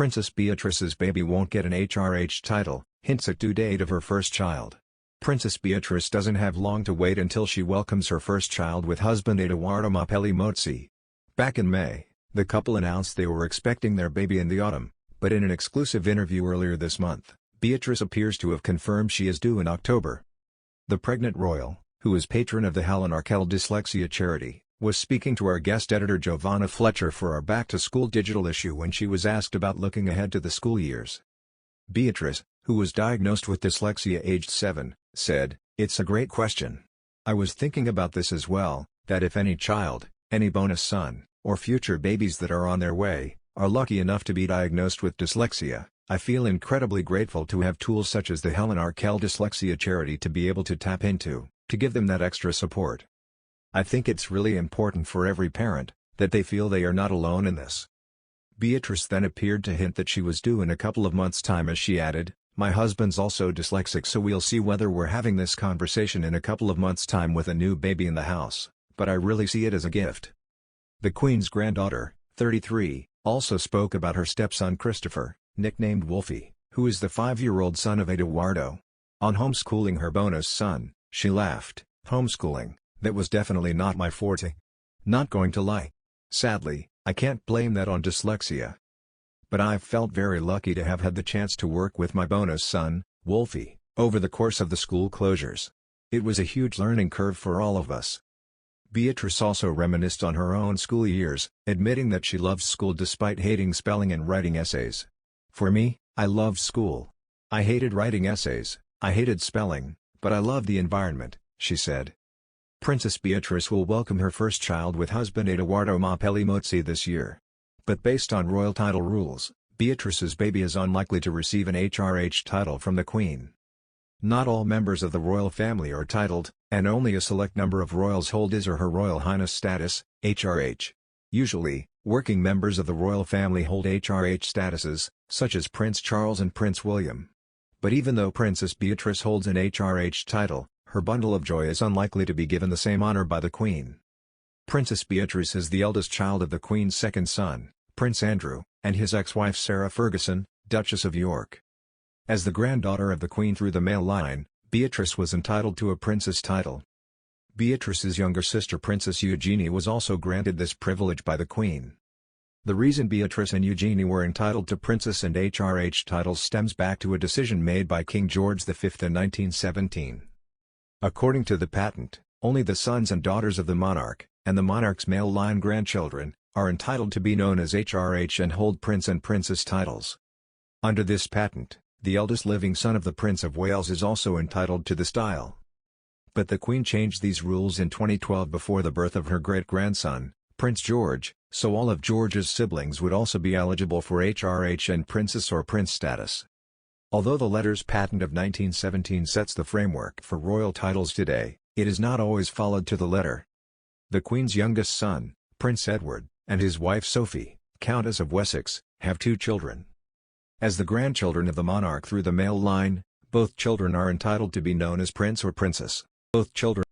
Princess Beatrice's baby won't get an HRH title, hints at due date of her first child. Princess Beatrice doesn't have long to wait until she welcomes her first child with husband Edoardo Mozzi. Back in May, the couple announced they were expecting their baby in the autumn, but in an exclusive interview earlier this month, Beatrice appears to have confirmed she is due in October. The pregnant royal, who is patron of the Markle dyslexia charity, was speaking to our guest editor Giovanna Fletcher for our back-to-school digital issue when she was asked about looking ahead to the school years. Beatrice, who was diagnosed with dyslexia aged 7, said, "It's a great question. I was thinking about this as well, that if any child, any bonus son, or future babies that are on their way, are lucky enough to be diagnosed with dyslexia, I feel incredibly grateful to have tools such as the Markle dyslexia charity to be able to tap into, to give them that extra support. I think it's really important for every parent, that they feel they are not alone in this." Beatrice then appeared to hint that she was due in a couple of months' time as she added, "My husband's also dyslexic, so we'll see whether we're having this conversation in a couple of months' time with a new baby in the house, but I really see it as a gift." The Queen's granddaughter, 33, also spoke about her stepson Christopher, nicknamed Wolfie, who is the 5-year-old son of Edoardo. On homeschooling her bonus son, she laughed, "Homeschooling, that was definitely not my forte. Not going to lie. Sadly, I can't blame that on dyslexia. But I've felt very lucky to have had the chance to work with my bonus son, Wolfie, over the course of the school closures. It was a huge learning curve for all of us." Beatrice also reminisced on her own school years, admitting that she loves school despite hating spelling and writing essays. "For me, I loved school. I hated writing essays, I hated spelling, but I loved the environment," she said. Princess Beatrice will welcome her first child with husband Edoardo Mozzi this year. But based on royal title rules, Beatrice's baby is unlikely to receive an HRH title from the Queen. Not all members of the royal family are titled, and only a select number of royals hold His or Her Royal Highness status, HRH. Usually, working members of the royal family hold HRH statuses, such as Prince Charles and Prince William. But even though Princess Beatrice holds an HRH title, her bundle of joy is unlikely to be given the same honor by the Queen. Princess Beatrice is the eldest child of the Queen's second son, Prince Andrew, and his ex-wife Sarah Ferguson, Duchess of York. As the granddaughter of the Queen through the male line, Beatrice was entitled to a princess title. Beatrice's younger sister Princess Eugenie was also granted this privilege by the Queen. The reason Beatrice and Eugenie were entitled to princess and HRH titles stems back to a decision made by King George V in 1917. According to the patent, only the sons and daughters of the monarch, and the monarch's male line grandchildren, are entitled to be known as HRH and hold prince and princess titles. Under this patent, the eldest living son of the Prince of Wales is also entitled to the style. But the Queen changed these rules in 2012 before the birth of her great-grandson, Prince George, so all of George's siblings would also be eligible for HRH and princess or prince status. Although the letters patent of 1917 sets the framework for royal titles today, it is not always followed to the letter. The Queen's youngest son, Prince Edward, and his wife Sophie, Countess of Wessex, have 2 children. As the grandchildren of the monarch through the male line, both children are entitled to be known as prince or princess. Both children